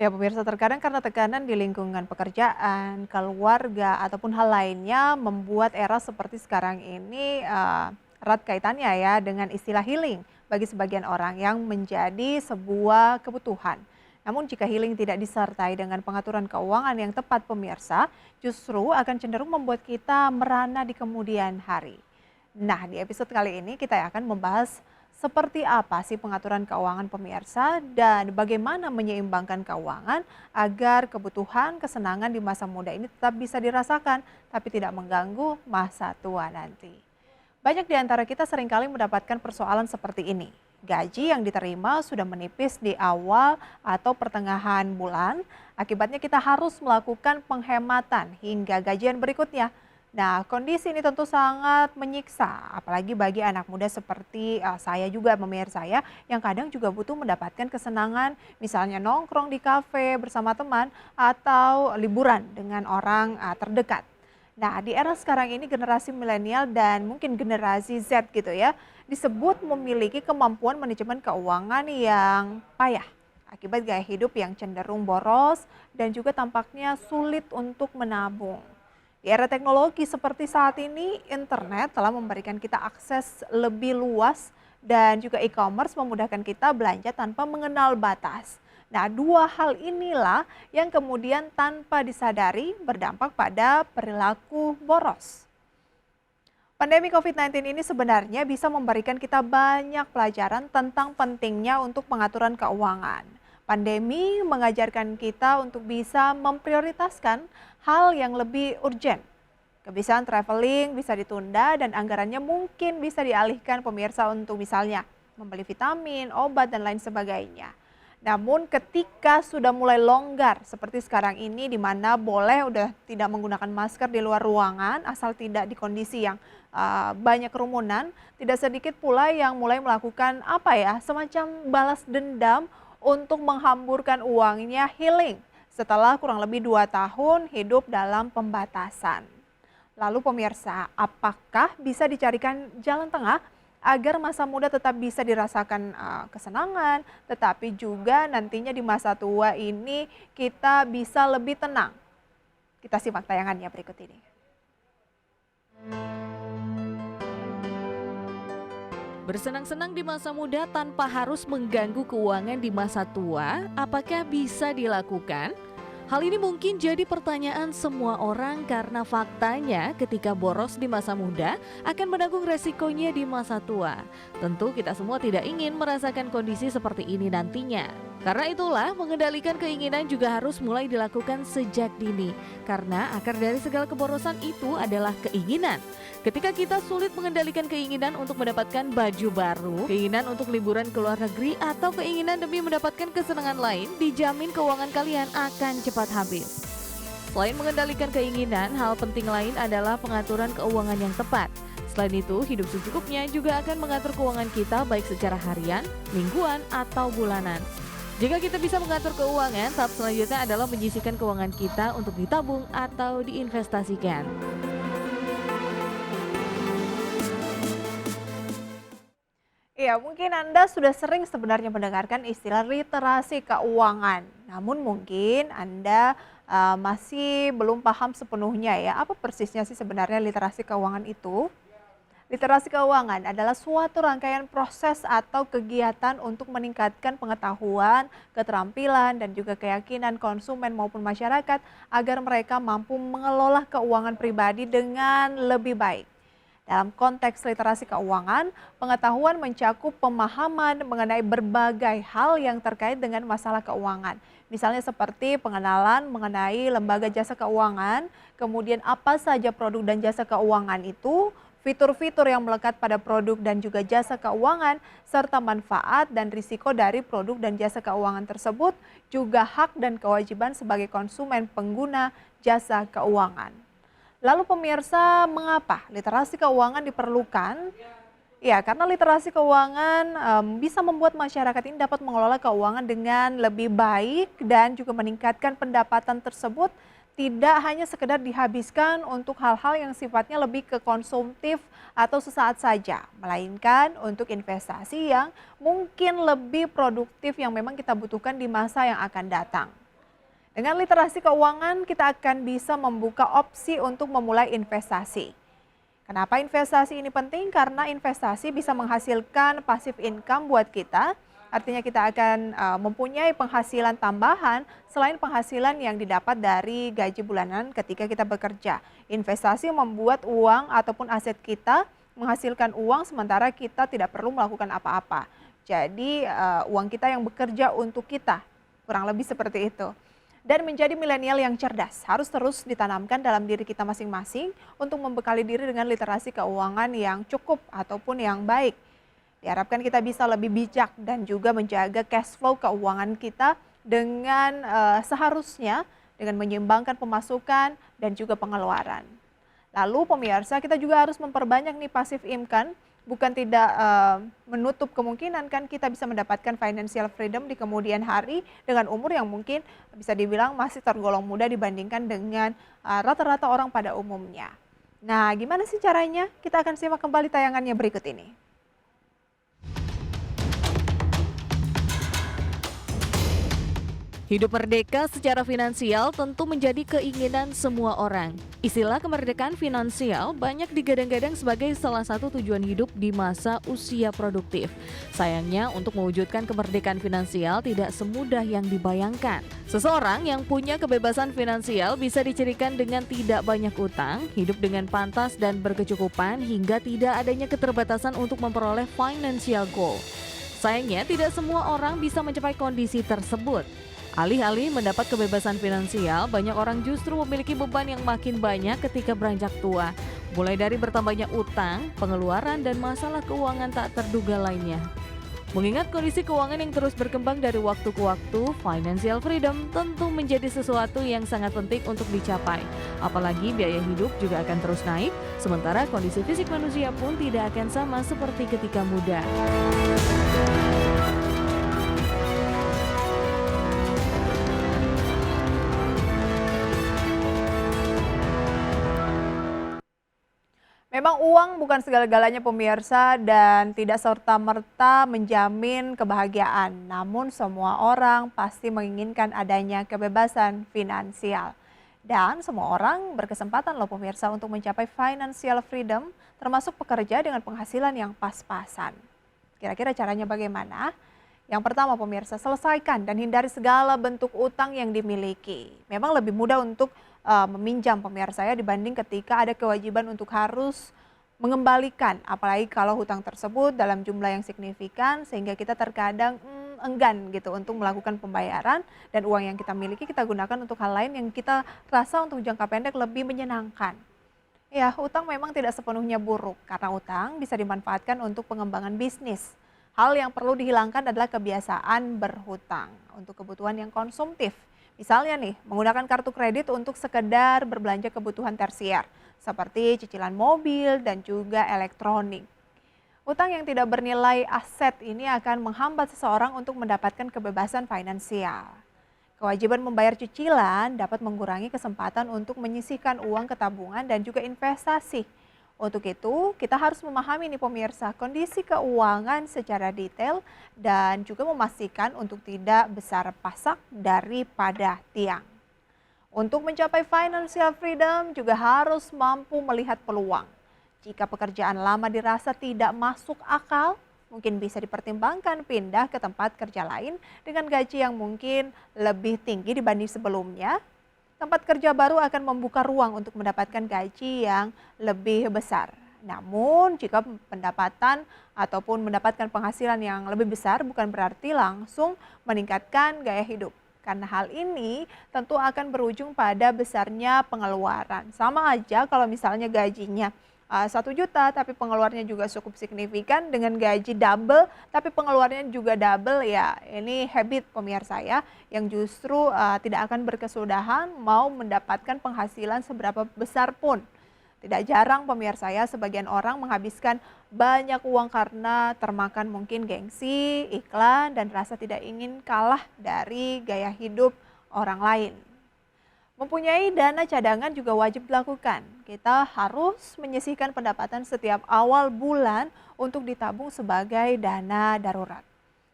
Ya pemirsa, terkadang karena tekanan di lingkungan pekerjaan, keluarga, ataupun hal lainnya membuat era seperti sekarang ini erat kaitannya ya dengan istilah healing bagi sebagian orang yang menjadi sebuah kebutuhan. Namun jika healing tidak disertai dengan pengaturan keuangan yang tepat pemirsa, justru akan cenderung membuat kita merana di kemudian hari. Nah, di episode kali ini kita akan membahas seperti apa sih pengaturan keuangan pemirsa dan bagaimana menyeimbangkan keuangan agar kebutuhan kesenangan di masa muda ini tetap bisa dirasakan tapi tidak mengganggu masa tua nanti. Banyak di antara kita seringkali mendapatkan persoalan seperti ini. Gaji yang diterima sudah menipis di awal atau pertengahan bulan, akibatnya kita harus melakukan penghematan hingga gajian berikutnya. Nah, kondisi ini tentu sangat menyiksa, apalagi bagi anak muda seperti saya juga pemirsa ya, yang kadang juga butuh mendapatkan kesenangan, misalnya nongkrong di kafe bersama teman atau liburan dengan orang terdekat. Nah, di era sekarang ini generasi milenial dan mungkin generasi Z gitu ya, disebut memiliki kemampuan manajemen keuangan yang payah akibat gaya hidup yang cenderung boros dan juga tampaknya sulit untuk menabung. Di era teknologi seperti saat ini, internet telah memberikan kita akses lebih luas dan juga e-commerce memudahkan kita belanja tanpa mengenal batas. Nah, dua hal inilah yang kemudian tanpa disadari berdampak pada perilaku boros. Pandemi COVID-19 ini sebenarnya bisa memberikan kita banyak pelajaran tentang pentingnya untuk pengaturan keuangan. Pandemi mengajarkan kita untuk bisa memprioritaskan hal yang lebih urgent. Kebiasaan traveling bisa ditunda dan anggarannya mungkin bisa dialihkan pemirsa untuk misalnya membeli vitamin, obat, dan lain sebagainya. Namun ketika sudah mulai longgar seperti sekarang ini di mana boleh udah tidak menggunakan masker di luar ruangan asal tidak di kondisi yang banyak kerumunan, tidak sedikit pula yang mulai melakukan apa ya, semacam balas dendam untuk menghamburkan uangnya healing setelah kurang lebih 2 tahun hidup dalam pembatasan. Lalu pemirsa, apakah bisa dicarikan jalan tengah agar masa muda tetap bisa dirasakan kesenangan, tetapi juga nantinya di masa tua ini kita bisa lebih tenang? Kita simak tayangannya berikut ini. Bersenang-senang di masa muda tanpa harus mengganggu keuangan di masa tua, apakah bisa dilakukan? Hal ini mungkin jadi pertanyaan semua orang karena faktanya ketika boros di masa muda akan menanggung resikonya di masa tua. Tentu kita semua tidak ingin merasakan kondisi seperti ini nantinya. Karena itulah mengendalikan keinginan juga harus mulai dilakukan sejak dini. Karena akar dari segala keborosan itu adalah keinginan. Ketika kita sulit mengendalikan keinginan untuk mendapatkan baju baru, keinginan untuk liburan ke luar negeri, atau keinginan demi mendapatkan kesenangan lain, dijamin keuangan kalian akan cepat habis. Selain mengendalikan keinginan, hal penting lain adalah pengaturan keuangan yang tepat. Selain itu, hidup secukupnya juga akan mengatur keuangan kita baik secara harian, mingguan, atau bulanan. Jika kita bisa mengatur keuangan, tahap selanjutnya adalah menyisihkan keuangan kita untuk ditabung atau diinvestasikan. Iya, mungkin Anda sudah sering sebenarnya mendengarkan istilah literasi keuangan. Namun mungkin Anda masih belum paham sepenuhnya ya, apa persisnya sih sebenarnya literasi keuangan itu? Literasi keuangan adalah suatu rangkaian proses atau kegiatan untuk meningkatkan pengetahuan, keterampilan, dan juga keyakinan konsumen maupun masyarakat agar mereka mampu mengelola keuangan pribadi dengan lebih baik. Dalam konteks literasi keuangan, pengetahuan mencakup pemahaman mengenai berbagai hal yang terkait dengan masalah keuangan. Misalnya seperti pengenalan mengenai lembaga jasa keuangan, kemudian apa saja produk dan jasa keuangan itu, fitur-fitur yang melekat pada produk dan juga jasa keuangan, serta manfaat dan risiko dari produk dan jasa keuangan tersebut, juga hak dan kewajiban sebagai konsumen pengguna jasa keuangan. Lalu pemirsa, mengapa literasi keuangan diperlukan? Ya, karena literasi keuangan bisa membuat masyarakat ini dapat mengelola keuangan dengan lebih baik dan juga meningkatkan pendapatan tersebut tidak hanya sekedar dihabiskan untuk hal-hal yang sifatnya lebih ke konsumtif atau sesaat saja, melainkan untuk investasi yang mungkin lebih produktif yang memang kita butuhkan di masa yang akan datang. Dengan literasi keuangan, kita akan bisa membuka opsi untuk memulai investasi. Kenapa investasi ini penting? Karena investasi bisa menghasilkan passive income buat kita. Artinya kita akan mempunyai penghasilan tambahan selain penghasilan yang didapat dari gaji bulanan ketika kita bekerja. Investasi membuat uang ataupun aset kita menghasilkan uang sementara kita tidak perlu melakukan apa-apa. Jadi uang kita yang bekerja untuk kita, kurang lebih seperti itu. Dan menjadi milenial yang cerdas harus terus ditanamkan dalam diri kita masing-masing untuk membekali diri dengan literasi keuangan yang cukup ataupun yang baik. Diharapkan kita bisa lebih bijak dan juga menjaga cash flow keuangan kita dengan seharusnya dengan menyeimbangkan pemasukan dan juga pengeluaran. Lalu pemirsa, kita juga harus memperbanyak nih passive income. Bukan tidak menutup kemungkinan kan kita bisa mendapatkan financial freedom di kemudian hari dengan umur yang mungkin bisa dibilang masih tergolong muda dibandingkan dengan rata-rata orang pada umumnya. Nah, gimana sih caranya? Kita akan simak kembali tayangannya berikut ini. Hidup merdeka secara finansial tentu menjadi keinginan semua orang. Istilah kemerdekaan finansial banyak digadang-gadang sebagai salah satu tujuan hidup di masa usia produktif. Sayangnya, untuk mewujudkan kemerdekaan finansial tidak semudah yang dibayangkan. Seseorang yang punya kebebasan finansial bisa dicirikan dengan tidak banyak utang, hidup dengan pantas dan berkecukupan, hingga tidak adanya keterbatasan untuk memperoleh financial goal. Sayangnya, tidak semua orang bisa mencapai kondisi tersebut. Alih-alih mendapat kebebasan finansial, banyak orang justru memiliki beban yang makin banyak ketika beranjak tua. Mulai dari bertambahnya utang, pengeluaran, dan masalah keuangan tak terduga lainnya. Mengingat kondisi keuangan yang terus berkembang dari waktu ke waktu, financial freedom tentu menjadi sesuatu yang sangat penting untuk dicapai. Apalagi biaya hidup juga akan terus naik, sementara kondisi fisik manusia pun tidak akan sama seperti ketika muda. Memang uang bukan segala-galanya pemirsa dan tidak serta-merta menjamin kebahagiaan. Namun semua orang pasti menginginkan adanya kebebasan finansial. Dan semua orang berkesempatan loh pemirsa untuk mencapai financial freedom termasuk pekerja dengan penghasilan yang pas-pasan. Kira-kira caranya bagaimana? Yang pertama pemirsa, selesaikan dan hindari segala bentuk utang yang dimiliki. Memang lebih mudah untuk meminjam pemirsa ya dibanding ketika ada kewajiban untuk harus mengembalikan. Apalagi kalau hutang tersebut dalam jumlah yang signifikan sehingga kita terkadang enggan gitu untuk melakukan pembayaran dan uang yang kita miliki kita gunakan untuk hal lain yang kita rasa untuk jangka pendek lebih menyenangkan. Ya, utang memang tidak sepenuhnya buruk karena utang bisa dimanfaatkan untuk pengembangan bisnis. Hal yang perlu dihilangkan adalah kebiasaan berhutang untuk kebutuhan yang konsumtif. Misalnya nih, menggunakan kartu kredit untuk sekedar berbelanja kebutuhan tersier, seperti cicilan mobil dan juga elektronik. Utang yang tidak bernilai aset ini akan menghambat seseorang untuk mendapatkan kebebasan finansial. Kewajiban membayar cicilan dapat mengurangi kesempatan untuk menyisihkan uang ke tabungan dan juga investasi. Untuk itu, kita harus memahami nih pemirsa kondisi keuangan secara detail dan juga memastikan untuk tidak besar pasak daripada tiang. Untuk mencapai financial freedom juga harus mampu melihat peluang. Jika pekerjaan lama dirasa tidak masuk akal, mungkin bisa dipertimbangkan pindah ke tempat kerja lain dengan gaji yang mungkin lebih tinggi dibanding sebelumnya. Tempat kerja baru akan membuka ruang untuk mendapatkan gaji yang lebih besar. Namun jika pendapatan ataupun mendapatkan penghasilan yang lebih besar bukan berarti langsung meningkatkan gaya hidup. Karena hal ini tentu akan berujung pada besarnya pengeluaran. Sama aja kalau misalnya gajinya 1 juta tapi pengeluarannya juga cukup signifikan dengan gaji double tapi pengeluarannya juga double ya ini habit pemirsa ya yang justru tidak akan berkesudahan mau mendapatkan penghasilan seberapa besar pun. Tidak jarang pemirsa ya sebagian orang menghabiskan banyak uang karena termakan mungkin gengsi, iklan dan rasa tidak ingin kalah dari gaya hidup orang lain. Mempunyai dana cadangan juga wajib dilakukan. Kita harus menyisihkan pendapatan setiap awal bulan untuk ditabung sebagai dana darurat.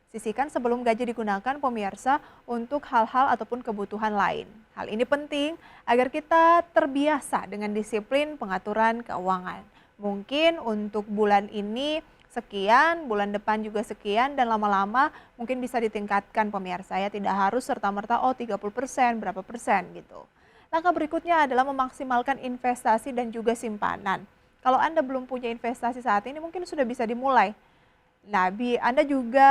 Sisihkan sebelum gaji digunakan pemirsa untuk hal-hal ataupun kebutuhan lain. Hal ini penting agar kita terbiasa dengan disiplin pengaturan keuangan. Mungkin untuk bulan ini sekian, bulan depan juga sekian, dan lama-lama mungkin bisa ditingkatkan pemirsa ya. Tidak harus serta-merta 30%, berapa persen gitu. Langkah berikutnya adalah memaksimalkan investasi dan juga simpanan. Kalau Anda belum punya investasi saat ini mungkin sudah bisa dimulai. Nah, Anda juga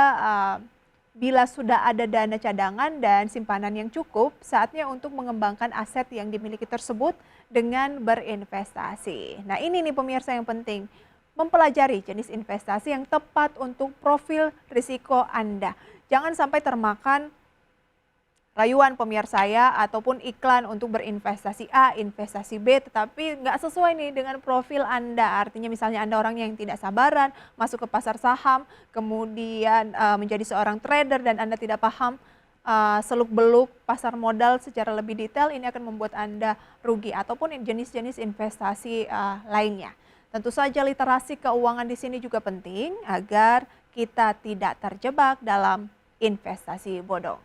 bila sudah ada dana cadangan dan simpanan yang cukup, saatnya untuk mengembangkan aset yang dimiliki tersebut dengan berinvestasi. Nah, ini nih pemirsa yang penting, mempelajari jenis investasi yang tepat untuk profil risiko Anda. Jangan sampai termakan rayuan pemirsa ya, ataupun iklan untuk berinvestasi A, investasi B, tetapi nggak sesuai nih dengan profil Anda. Artinya misalnya Anda orang yang tidak sabaran, masuk ke pasar saham, kemudian menjadi seorang trader dan Anda tidak paham seluk-beluk pasar modal secara lebih detail, ini akan membuat Anda rugi, ataupun jenis-jenis investasi lainnya. Tentu saja literasi keuangan di sini juga penting agar kita tidak terjebak dalam investasi bodong.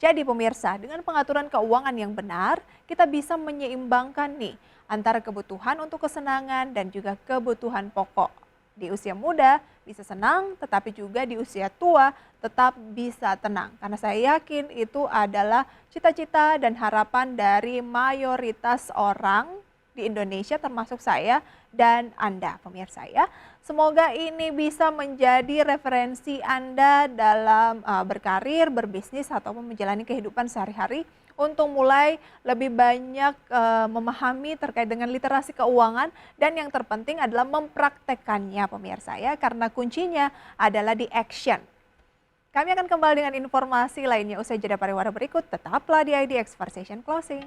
Jadi pemirsa, dengan pengaturan keuangan yang benar, kita bisa menyeimbangkan nih antara kebutuhan untuk kesenangan dan juga kebutuhan pokok. Di usia muda bisa senang, tetapi juga di usia tua tetap bisa tenang. Karena saya yakin itu adalah cita-cita dan harapan dari mayoritas orang di Indonesia, termasuk saya dan Anda pemirsa ya. Semoga ini bisa menjadi referensi Anda dalam berkarir, berbisnis, ataupun menjalani kehidupan sehari-hari untuk mulai lebih banyak memahami terkait dengan literasi keuangan, dan yang terpenting adalah mempraktekkannya pemirsa ya, karena kuncinya adalah di action. Kami akan kembali dengan informasi lainnya usai jeda pariwara berikut, tetaplah di IDX Conversation Closing.